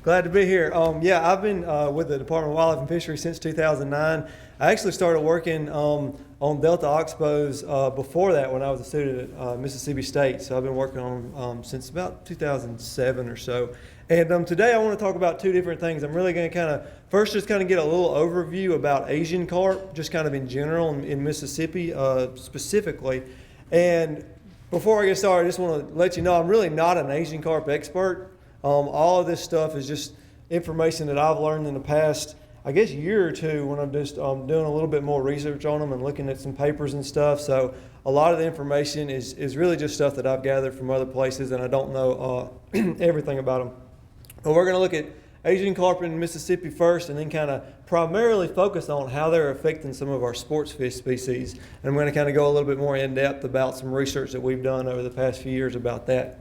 Glad to be here. Yeah, I've been with the Department of Wildlife and Fisheries since 2009. I actually started working on Delta Oxbows before that when I was a student at Mississippi State. So I've been working on them since about 2007 or so. And today I want to talk about two different things. I'm really going to first just get a little overview about Asian carp, just kind of in general in Mississippi specifically. And before I get started, I just want to let you know I'm really not an Asian carp expert. All of this stuff is just information that I've learned in the past, I guess, year or two when I'm just doing a little bit more research on them and looking at some papers and stuff. So a lot of the information is really just stuff that I've gathered from other places, and I don't know everything about them. But we're going to look at Asian carp in Mississippi first, and then kind of primarily focus on how they're affecting some of our sports fish species. And I'm going to go a little bit more in depth about some research that we've done over the past few years about that.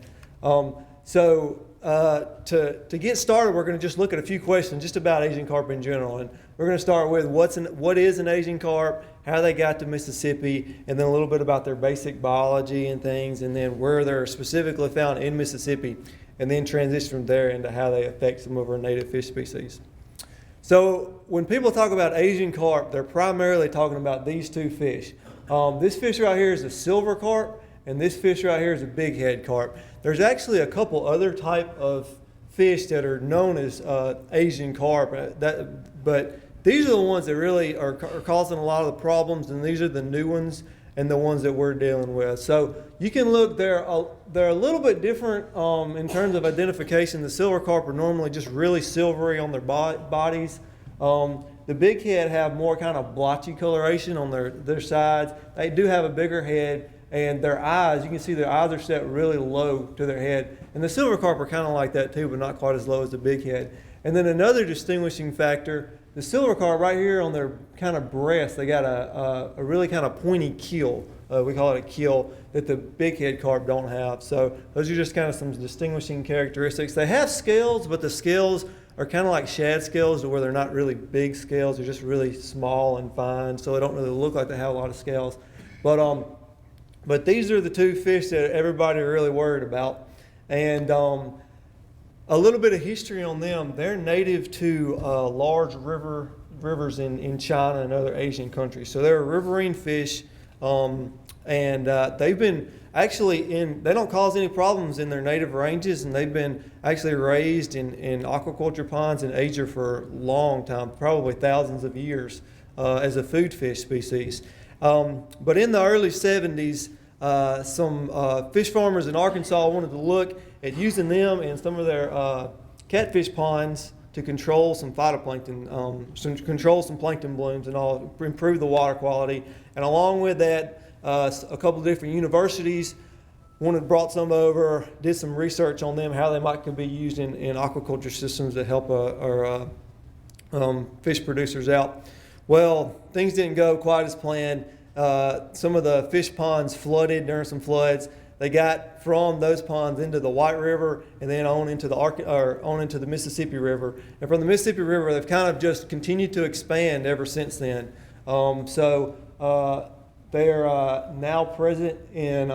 To get started, we're going to just look at a few questions just about Asian carp in general. And we're going to start with what is an Asian carp, how they got to Mississippi, and then a little bit about their basic biology and things, and then where they're specifically found in Mississippi, and then transition from there into how they affect some of our native fish species. So when people talk about Asian carp, they're primarily talking about these two fish. This fish right here is a silver carp, and this fish right here is a bighead carp. There's actually a couple other type of fish that are known as Asian carp, but these are the ones that really are causing a lot of the problems, and these are the new ones and the ones that we're dealing with. So you can look, they're a little bit different in terms of identification. The silver carp are normally just really silvery on their bodies. The bighead have more kind of blotchy coloration on their sides. They do have a bigger head. And their eyes, you can see their eyes are set really low to their head. And the silver carp are kind of like that too, but not quite as low as the bighead. And then another distinguishing factor, the silver carp right here on their kind of breast, they got a really kind of pointy keel. We call it a keel that the bighead carp don't have. So those are just kind of some distinguishing characteristics. They have scales, but the scales are kind of like shad scales, to where they're not really big scales. They're just really small and fine, so they don't really look like they have a lot of scales. But these are the two fish that everybody are really worried about. And a little bit of history on them. They're native to large rivers in China and other Asian countries. So they're a riverine fish, and they've been they don't cause any problems in their native ranges, and they've been actually raised in aquaculture ponds in Asia for a long time, probably thousands of years, as a food fish species. But in the early 70s, some fish farmers in Arkansas wanted to look at using them in some of their catfish ponds to control some phytoplankton, control some plankton blooms and all, improve the water quality. And along with that, a couple of different universities brought some over, did some research on them, how they could be used in aquaculture systems to help our fish producers out. Well, things didn't go quite as planned. Some of the fish ponds flooded during some floods. They got from those ponds into the White River and then on into the Mississippi River. And from the Mississippi River, they've kind of just continued to expand ever since then. They are now present in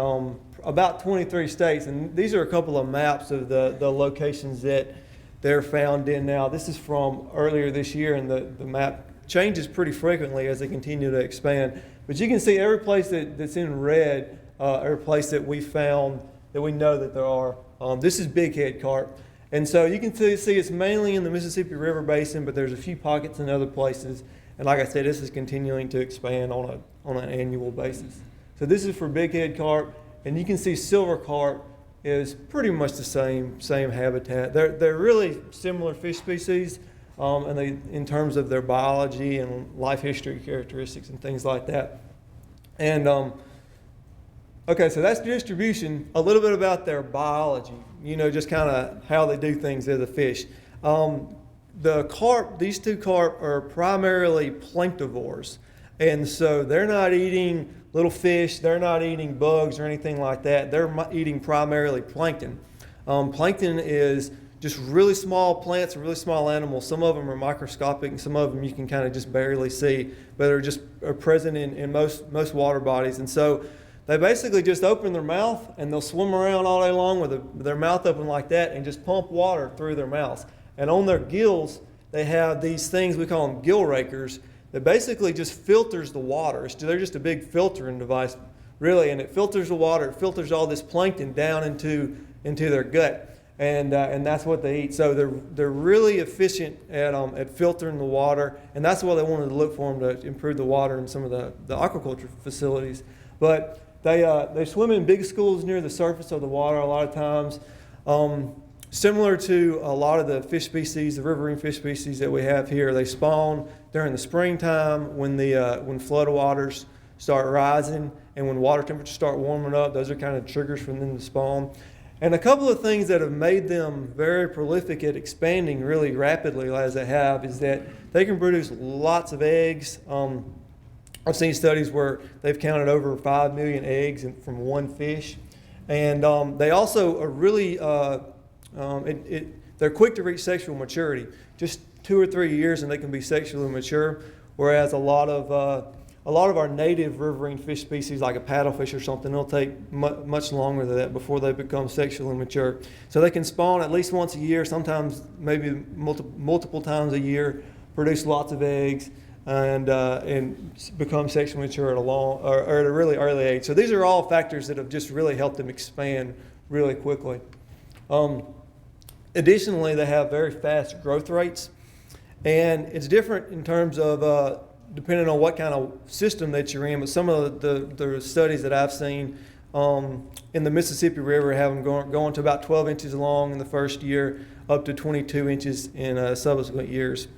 about 23 states. And these are a couple of maps of the locations that they're found in now. This is from earlier this year, and the map changes pretty frequently as they continue to expand. But you can see every place that's in red, every place that we found that we know that there are. This is bighead carp. And so you can see it's mainly in the Mississippi River Basin, but there's a few pockets in other places. And like I said, this is continuing to expand on an annual basis. So this is for bighead carp, and you can see silver carp is pretty much the same habitat. They're really similar fish species. And in terms of their biology and life history characteristics and things like that. And okay, so that's distribution. A little bit about their biology, just kind of how they do things as a fish. These two carp are primarily planktivores. And so they're not eating little fish, they're not eating bugs or anything like that. They're eating primarily plankton. Plankton is just really small plants and really small animals. Some of them are microscopic, and some of them you can kind of just barely see, but are present in most water bodies. And so they basically just open their mouth, and they'll swim around all day long with their mouth open like that and just pump water through their mouths. And on their gills, they have these things, we call them gill rakers, that basically just filters the water. They're just a big filtering device, really, and it filters the water. It filters all this plankton down into their gut. And that's what they eat. So they're really efficient at filtering the water, and that's why they wanted to look for them to improve the water in some of the aquaculture facilities. But they swim in big schools near the surface of the water a lot of times. Similar to a lot of the fish species, the riverine fish species that we have here, they spawn during the springtime when flood waters start rising and when water temperatures start warming up. Those are kind of triggers for them to spawn. And a couple of things that have made them very prolific at expanding really rapidly as they have is that they can produce lots of eggs. I've seen studies where they've counted over 5 million eggs from one fish. And they also are really, they're quick to reach sexual maturity. Just 2 or 3 years and they can be sexually mature, whereas a lot of our native riverine fish species, like a paddlefish or something, it'll take much longer than that before they become sexually mature. So they can spawn at least once a year, sometimes maybe multiple times a year, produce lots of eggs, and become sexually mature at a really early age. So these are all factors that have just really helped them expand really quickly. Additionally, they have very fast growth rates, and it's different in terms of depending on what kind of system that you're in, but some of the studies that I've seen in the Mississippi River have them going to about 12 inches long in the first year, up to 22 inches in subsequent years.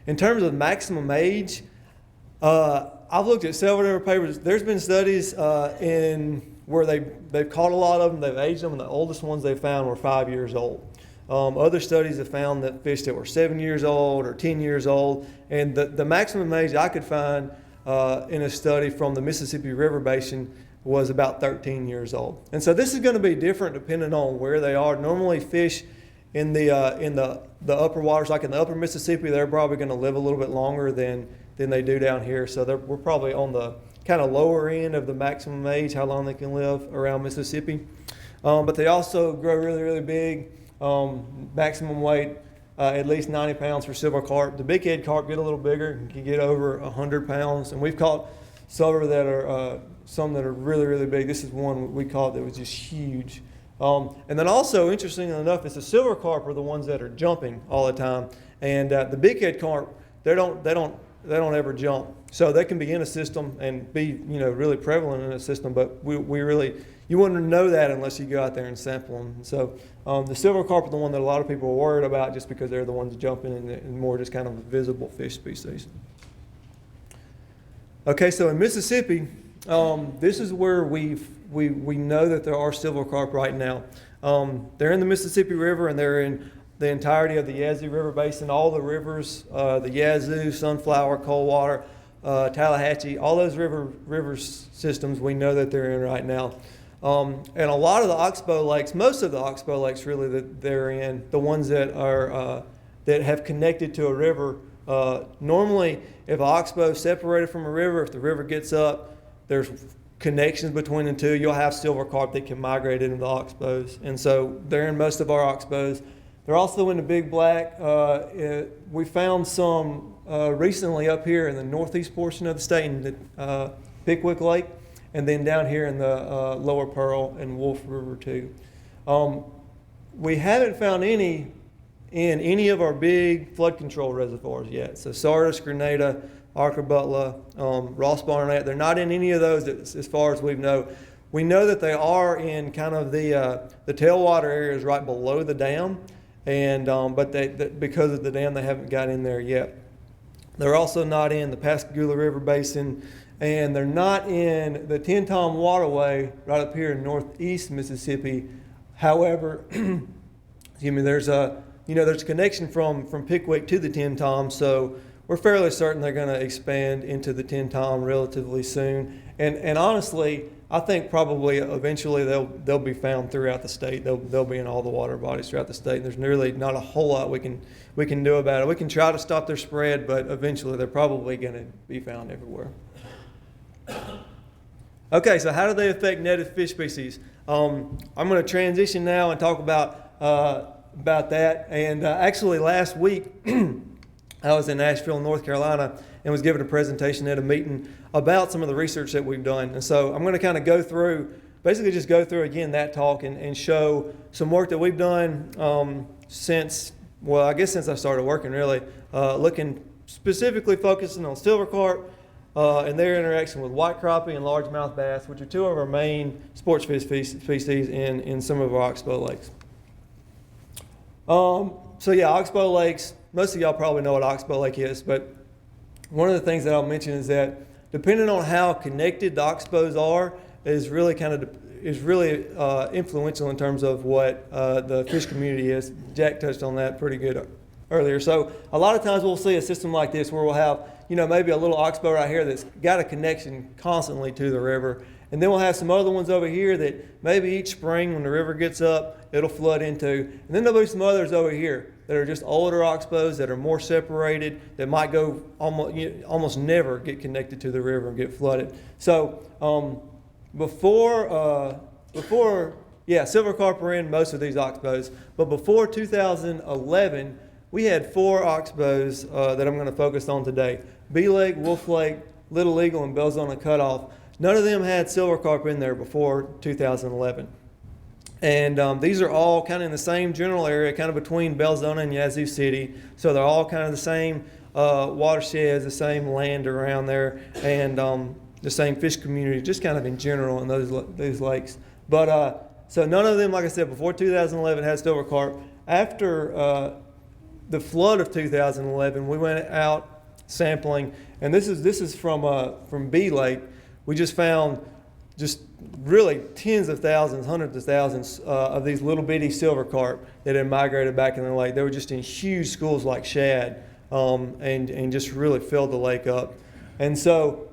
In terms of maximum age, I've looked at several different papers. There's been studies where they've caught a lot of them, they've aged them, and the oldest ones they found were 5 years old. Other studies have found that fish that were 7 years old or 10 years old, and the maximum age I could find in a study from the Mississippi River Basin was about 13 years old. And so this is going to be different depending on where they are. Normally fish in the upper waters, like in the upper Mississippi, they're probably going to live a little bit longer than they do down here. So we're probably on the kind of lower end of the maximum age, how long they can live around Mississippi. But they also grow really, really big. Maximum weight, at least 90 pounds for silver carp. The big head carp get a little bigger and can get over 100 pounds. And we've caught some that are really, really big. This is one we caught that was just huge. And then also, interestingly enough, it's the silver carp are the ones that are jumping all the time. And the big head carp, they don't ever jump. So they can be in a system and be really prevalent in a system, but we really, you wouldn't know that unless you go out there and sample them. So the silver carp are the one that a lot of people are worried about just because they're the ones jumping and more just kind of visible fish species. Okay, so in Mississippi, this is where we know that there are silver carp right now. They're in the Mississippi River and they're in the entirety of the Yazoo River Basin, all the rivers, the Yazoo, Sunflower, Coldwater, Tallahatchie, all those river systems we know that they're in right now. And a lot of the oxbow lakes, most of the oxbow lakes really that they're in, the ones that are that have connected to a river. Normally, if an oxbow is separated from a river, if the river gets up, there's connections between the two. You'll have silver carp that can migrate into the oxbows, and so they're in most of our oxbows. They're also in the Big Black. We found some recently up here in the northeast portion of the state in the Pickwick Lake, and then down here in the Lower Pearl and Wolf River too. We haven't found any in any of our big flood control reservoirs yet. So Sardis, Grenada, Arca-Butler, Ross Barnett, they're not in any of those as far as we know. We know that they are in kind of the tailwater areas right below the dam, and but because of the dam, they haven't got in there yet. They're also not in the Pascagoula River Basin, and they're not in the Tin Tom Waterway right up here in northeast Mississippi. However, there's a connection from Pickwick to the Tin Tom, so we're fairly certain they're going to expand into the Tin Tom relatively soon. And honestly, I think probably eventually they'll be found throughout the state. They'll be in all the water bodies throughout the state. There's really not a whole lot we can do about it. We can try to stop their spread, but eventually they're probably going to be found everywhere. Okay, so how do they affect native fish species? I'm going to transition now and talk about about that. And actually last week, I was in Asheville, North Carolina, and was given a presentation at a meeting about some of the research that we've done. And so I'm going to kind of basically just go through again that talk and show some work that we've done since I started working really, looking specifically focusing on silver carp and their interaction with white crappie and largemouth bass, which are two of our main sports fish species in some of our oxbow lakes. Oxbow lakes, most of y'all probably know what oxbow lake is, but one of the things that I'll mention is that depending on how connected the oxbows are is really influential in terms of what the fish community is. Jack touched on that pretty good earlier. So a lot of times we'll see a system like this where we'll have, maybe a little oxbow right here that's got a connection constantly to the river. And then we'll have some other ones over here that maybe each spring when the river gets up, it'll flood into. And then there'll be some others over here that are just older oxbows that are more separated, that might go almost never get connected to the river and get flooded. So silver carp were in most of these oxbows, but before 2011, we had 4 oxbows that I'm going to focus on today. Bee Lake, Wolf Lake, Little Eagle, and Belzona Cutoff. None of them had silver carp in there before 2011. And these are all kind of in the same general area, kind of between Belzona and Yazoo City. So they're all kind of the same watersheds, the same land around there, and the same fish community, just kind of in general in those lakes. But so none of them, like I said, before 2011 had silver carp. After the flood of 2011, we went out sampling, and this is from Bee Lake. We just found just really tens of thousands, hundreds of thousands of these little bitty silver carp that had migrated back in the lake. They were just in huge schools like shad, and just really filled the lake up. And so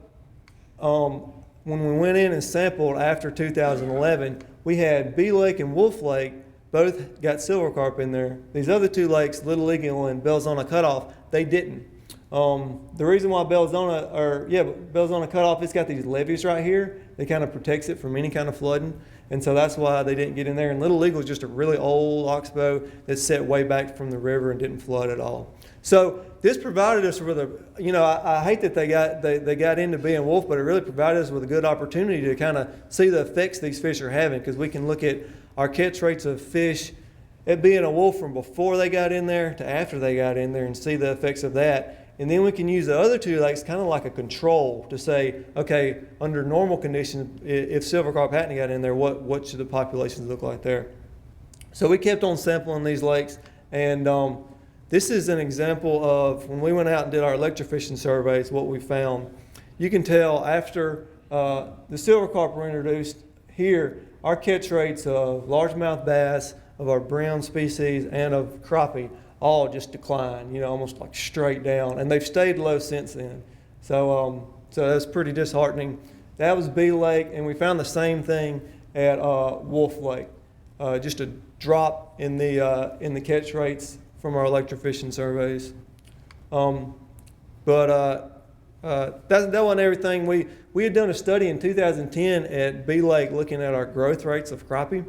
when we went in and sampled after 2011, we had Bee Lake and Wolf Lake both got silver carp in there. These other 2 lakes, Little Eagle and Belzona Cutoff, they didn't. The reason why Belzona Cutoff, it's got these levees right here that kind of protects it from any kind of flooding, and so that's why they didn't get in there. And Little Eagle is just a really old oxbow that's set way back from the river and didn't flood at all. So this provided us with I hate that they got into being wolf, but it really provided us with a good opportunity to kind of see the effects these fish are having, because we can look at our catch rates of fish at being a wolf from before they got in there to after they got in there and see the effects of that. And then we can use the other 2 lakes kind of like a control to say, okay, under normal conditions, if silver carp hadn't got in there, what should the populations look like there? So we kept on sampling these lakes, and this is an example of when we went out and did our electrofishing surveys, what we found. You can tell after the silver carp were introduced here, our catch rates of largemouth bass, of our brown species, and of crappie all just declined, almost like straight down, and they've stayed low since then. So that's pretty disheartening. That was Bee Lake, and we found the same thing at Wolf Lake, just a drop in the catch rates from our electrofishing surveys. That wasn't everything. We had done a study in 2010 at Bee Lake looking at our growth rates of crappie,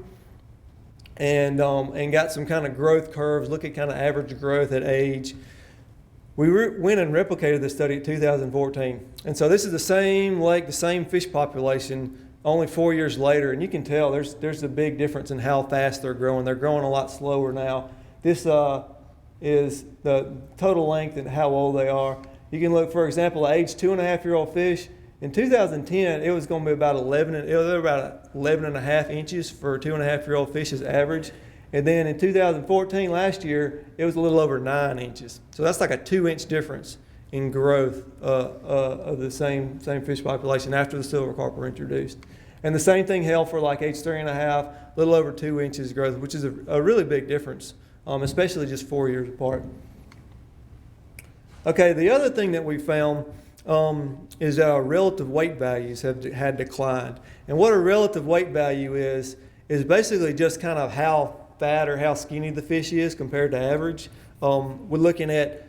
and got some kind of growth curves, look at kind of average growth at age. We went and replicated this study in 2014. And so this is the same lake, the same fish population, only 4 years later, and you can tell there's a big difference in how fast they're growing. They're growing a lot slower now. This is the total length and how old they are. You can look, for example, at age 2.5-year-old fish. In 2010, it was going to be about 11 and a half inches for a 2.5-year-old fish's average. And then in 2014, last year, it was a little over 9 inches. So that's like a 2-inch difference in growth of the same fish population after the silver carp were introduced. And the same thing held for like age 3.5, a little over 2 inches growth, which is a really big difference, especially just 4 years apart. Okay, the other thing that we found is that our relative weight values had declined. And what a relative weight value is basically just kind of how fat or how skinny the fish is compared to average. We're looking at,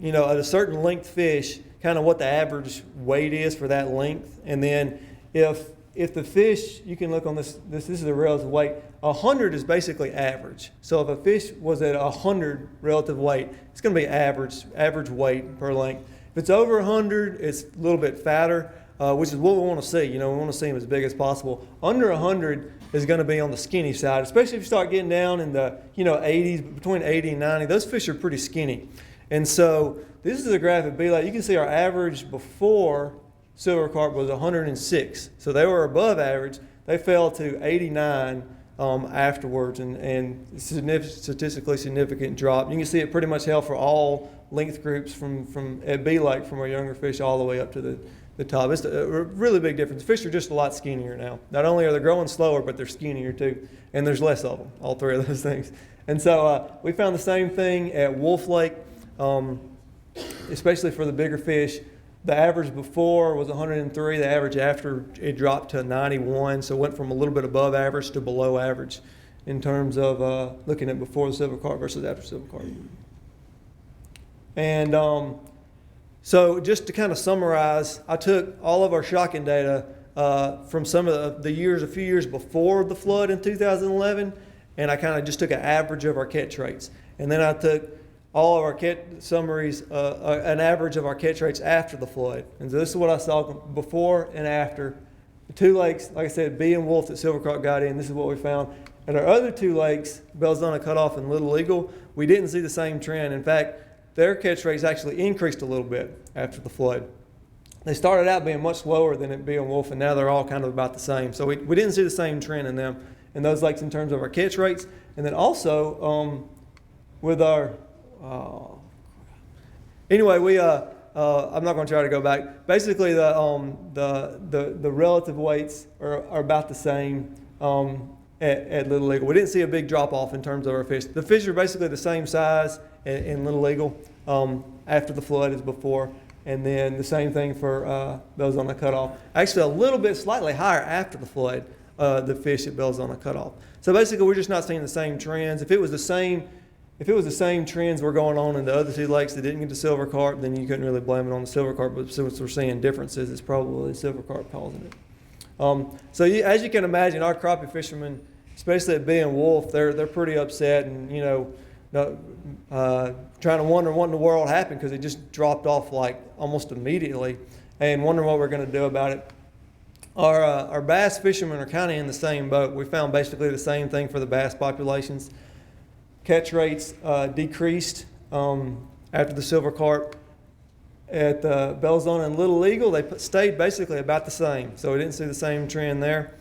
at a certain length fish, kind of what the average weight is for that length. And then if if the fish, you can look on this is the relative weight. 100 is basically average. So if a fish was at 100 relative weight, it's going to be average weight per length. If it's over 100, it's a little bit fatter, which is what we want to see. We want to see them as big as possible. Under 100 is going to be on the skinny side, especially if you start getting down in the 80s, between 80 and 90. Those fish are pretty skinny. And so this is a graph at B-Lake. You can see our average before silver carp was 106. So they were above average. They fell to 89 afterwards, and statistically significant drop. You can see it pretty much held for all length groups from at B-Lake, from our younger fish all the way up to the top. It's a really big difference. Fish are just a lot skinnier now. Not only are they growing slower, but they're skinnier too, and there's less of them, all three of those things. And so we found the same thing at Wolf Lake, especially for the bigger fish. The average before was 103. The average after, it dropped to 91. So it went from a little bit above average to below average in terms of looking at before the silver carp versus after silver carp. And so just to kind of summarize, I took all of our shocking data from some of the years, a few years before the flood in 2011, and I kind of just took an average of our catch rates. And then I took all of our summaries, an average of our catch rates after the flood. And so this is what I saw before and after. The two lakes, like I said, B and Wolf that silver carp got in, this is what we found. And our other two lakes, Belzona Cutoff and Little Eagle, we didn't see the same trend. In fact, their catch rates actually increased a little bit after the flood. They started out being much lower than at B and Wolf, and now they're all kind of about the same. So we didn't see the same trend in them, in those lakes in terms of our catch rates. And then also with our anyway, I'm not going to try to go back. Basically, the relative weights are about the same at Little Eagle. We didn't see a big drop off in terms of our fish. The fish are basically the same size in Little Eagle after the flood as before, and then the same thing for Belzona Cutoff. Actually, a little bit slightly higher after the flood, the fish at Belzona Cutoff. So basically, we're just not seeing the same trends. If it was the same trends were going on in the other two lakes that didn't get the silver carp, then you couldn't really blame it on the silver carp. But since we're seeing differences, it's probably the silver carp causing it. So as you can imagine, our crappie fishermen, especially at B and Wolf, they're pretty upset and trying to wonder what in the world happened, because it just dropped off like almost immediately, and wondering what we're going to do about it. Our bass fishermen are kind of in the same boat. We found basically the same thing for the bass populations. Catch rates decreased after the silver carp. At Belzona and Little Eagle, they stayed basically about the same. So we didn't see the same trend there.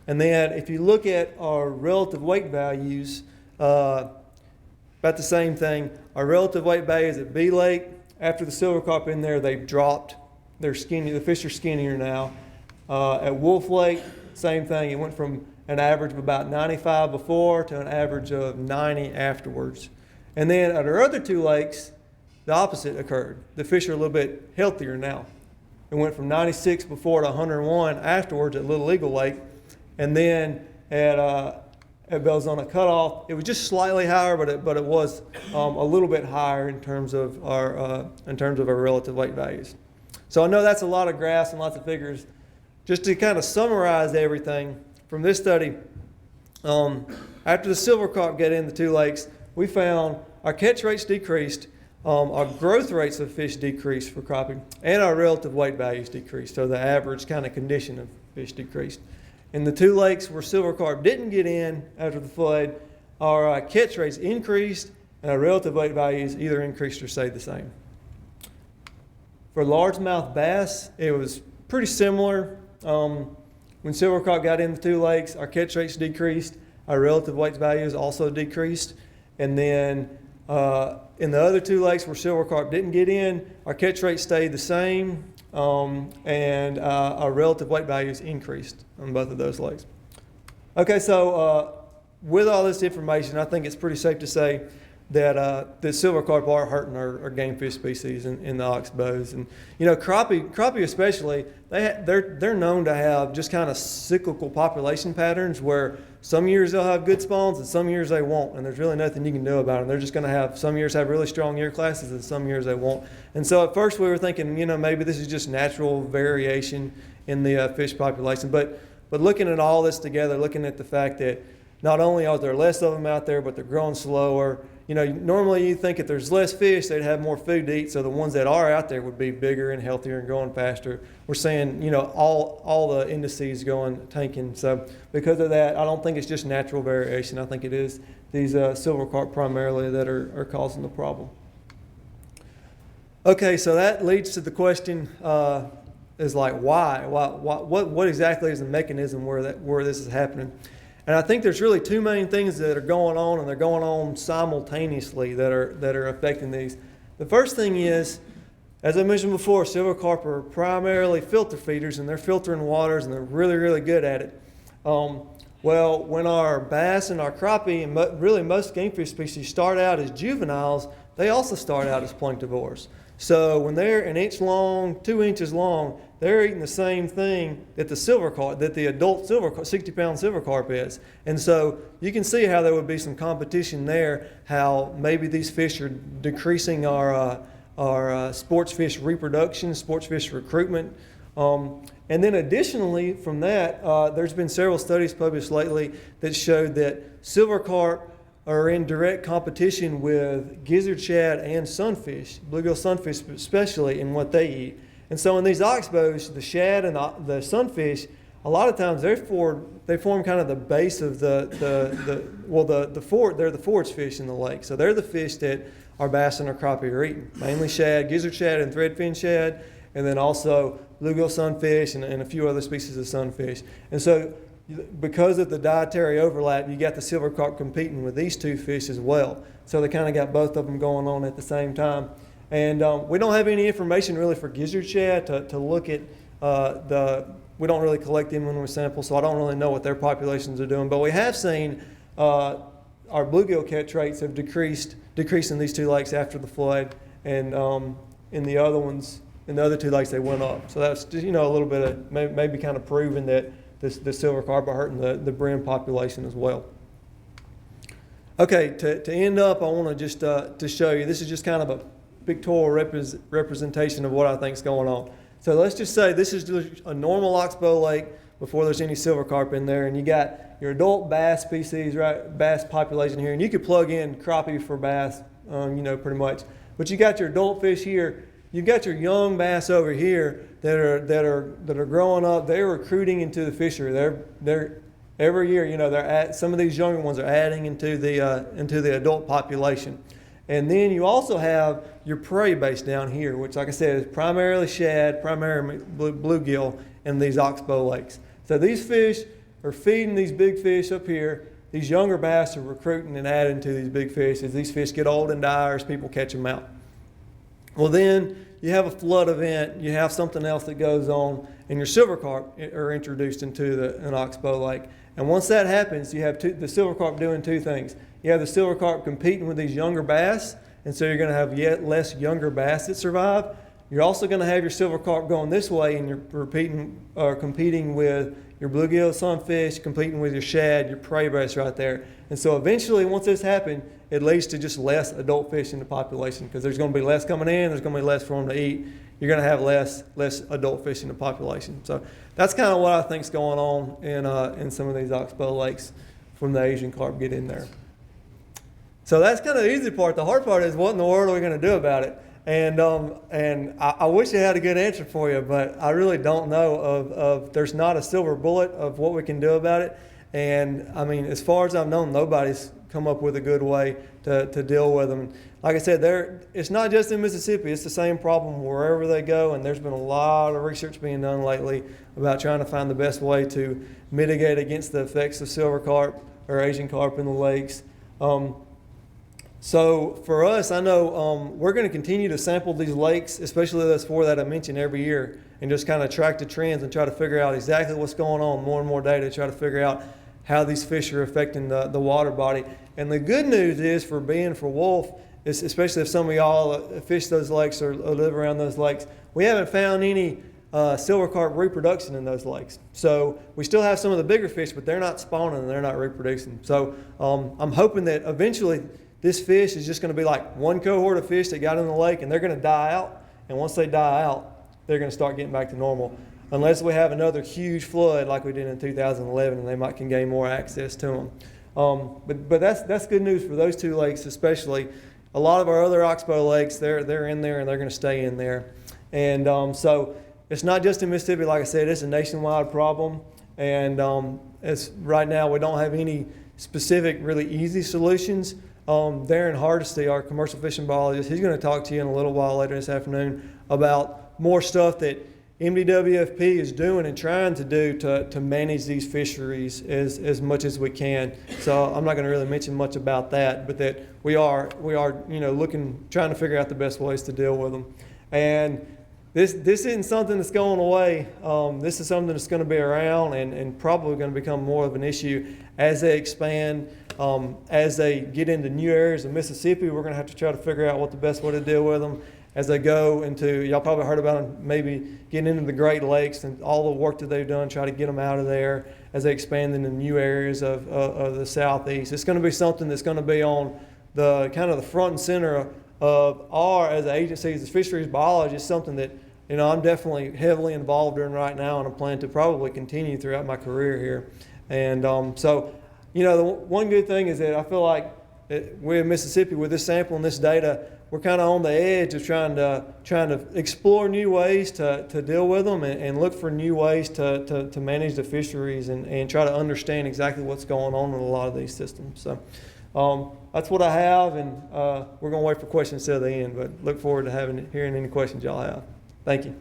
And then if you look at our relative weight values, about the same thing. Our relative weight values at B Lake, after the silver carp in there, they've dropped. They're skinny. The fish are skinnier now. At Wolf Lake, same thing. It went from an average of about 95 before to an average of 90 afterwards. And then at our other two lakes, the opposite occurred. The fish are a little bit healthier now. It went from 96 before to 101 afterwards at Little Eagle Lake. And then at Belzona Cutoff, it was just slightly higher, but it was a little bit higher in terms of our relative weight values. So I know that's a lot of graphs and lots of figures. Just to kind of summarize everything from this study, after the silver carp got in the two lakes, we found our catch rates decreased, our growth rates of fish decreased for crappie, and our relative weight values decreased. So the average kind of condition of fish decreased. In the two lakes where silver carp didn't get in after the flood, our catch rates increased, and our relative weight values either increased or stayed the same. For largemouth bass, it was pretty similar. When silver carp got in the two lakes, our catch rates decreased, our relative weight values also decreased. And then in the other two lakes where silver carp didn't get in, our catch rates stayed the same, and our relative weight values increased on both of those lakes. Okay, so with all this information, I think it's pretty safe to say that the silver carp are hurting our game fish species in the oxbows. And crappie especially, they're known to have just kind of cyclical population patterns where some years they'll have good spawns and some years they won't, and there's really nothing you can do about them. They're just going to have, some years have really strong year classes and some years they won't. And so at first we were thinking, maybe this is just natural variation in the fish population, but But looking at all this together, looking at the fact that not only are there less of them out there, but they're growing slower. Normally you think if there's less fish, they'd have more food to eat, so the ones that are out there would be bigger and healthier and growing faster. We're seeing, all the indices tanking. So because of that, I don't think it's just natural variation. I think it is these silver carp primarily that are causing the problem. Okay, so that leads to the question, is like why? What exactly is the mechanism where this is happening? And I think there's really two main things that are going on, and they're going on simultaneously that are affecting these. The first thing is, as I mentioned before, silver carp are primarily filter feeders, and they're filtering waters, and they're really, really good at it. Well, when our bass and our crappie, and really most game fish species start out as juveniles, they also start out as planktivores. So when they're an inch long, 2 inches long, they're eating the same thing that the adult 60-pound silver carp is. And so you can see how there would be some competition there, how maybe these fish are decreasing our sports fish reproduction, sports fish recruitment. And then additionally from that, there's been several studies published lately that showed that silver carp are in direct competition with gizzard shad and sunfish, bluegill sunfish especially, in what they eat. And so in these oxbows, the shad and the sunfish, a lot of times they form kind of the base of they're the forage fish in the lake. So they're the fish that our bass and our crappie are eating, mainly shad, gizzard shad and threadfin shad, and then also bluegill sunfish and a few other species of sunfish. And so because of the dietary overlap, you got the silver carp competing with these two fish as well. So they kind of got both of them going on at the same time. And we don't have any information really for gizzard shad to look at we don't really collect them when we sample, so I don't really know what their populations are doing. But we have seen our bluegill catch rates have decreased in these two lakes after the flood, and in the other two lakes they went up. So that's just, a little bit of maybe kind of proving that the silver carp are hurting the brim population as well. Okay, to end up, I want to just to show you, this is just kind of a pictorial representation of what I think is going on. So let's just say this is just a normal oxbow lake before there's any silver carp in there, and you got your adult bass species, right, bass population here, and you could plug in crappie for bass, pretty much. But you got your adult fish here. You've got your young bass over here that are growing up. They're recruiting into the fishery. They're every year, some of these younger ones are adding into the adult population. And then you also have your prey base down here, which, like I said, is primarily shad, primarily bluegill in these oxbow lakes. So these fish are feeding these big fish up here. These younger bass are recruiting and adding to these big fish. As these fish get old and die, or as people catch them out. Well, then you have a flood event. You have something else that goes on, and your silver carp are introduced into an oxbow lake. And once that happens, you have the silver carp doing two things. You have the silver carp competing with these younger bass, and so you're going to have yet less younger bass that survive. You're also going to have your silver carp going this way, and you're competing with your bluegill sunfish, competing with your shad, your prey base right there. And so eventually, once this happens, it leads to just less adult fish in the population, because there's going to be less coming in, there's going to be less for them to eat. You're going to have less adult fish in the population. So that's kind of what I think is going on in some of these oxbow lakes from the Asian carp get in there. So that's kind of the easy part. The hard part is, what in the world are we going to do about it? And I wish I had a good answer for you, but I really don't know of there's not a silver bullet of what we can do about it. And I mean, as far as I've known, nobody's come up with a good way to deal with them. Like I said, it's not just in Mississippi. It's the same problem wherever they go, and there's been a lot of research being done lately about trying to find the best way to mitigate against the effects of silver carp or Asian carp in the lakes. So for us, I know we're going to continue to sample these lakes, especially those four that I mentioned, every year, and just kind of track the trends and try to figure out exactly what's going on, more and more data, try to figure out how these fish are affecting the water body. And the good news is for wolf, especially if some of y'all fish those lakes or live around those lakes, we haven't found any silver carp reproduction in those lakes. So we still have some of the bigger fish, but they're not spawning and they're not reproducing. So I'm hoping that eventually this fish is just going to be like one cohort of fish that got in the lake, and they're going to die out. And once they die out, they're going to start getting back to normal. unless we have another huge flood like we did in 2011, and they might can gain more access to them. But that's good news for those two lakes especially. A lot of our other oxbow lakes, they're in there and they're going to stay in there. And so it's not just in Mississippi, like I said, it's a nationwide problem. And it's right now we don't have any specific, really easy solutions. Darren Hardesty, our commercial fishing biologist, he's going to talk to you in a little while later this afternoon about more stuff that MDWFP is doing and trying to do to manage these fisheries as much as we can. So I'm not going to really mention much about that, but that we are trying to figure out the best ways to deal with them. And this isn't something that's going away. This is something that's going to be around and probably going to become more of an issue as they expand, as they get into new areas of Mississippi. We're going to have to try to figure out what the best way to deal with them. As they go into, y'all probably heard about them maybe getting into the Great Lakes and all the work that they've done, try to get them out of there as they expand into new areas of the Southeast. It's going to be something that's going to be on the kind of the front and center of our, as an agency, as fisheries biologists, something that, I'm definitely heavily involved in right now, and I plan to probably continue throughout my career here. And so, the one good thing is that I feel like we're in Mississippi with this sample and this data, we're kind of on the edge of trying to explore new ways to deal with them and look for new ways to manage the fisheries and try to understand exactly what's going on in a lot of these systems. So that's what I have, and we're going to wait for questions till the end, but look forward to hearing any questions y'all have. Thank you.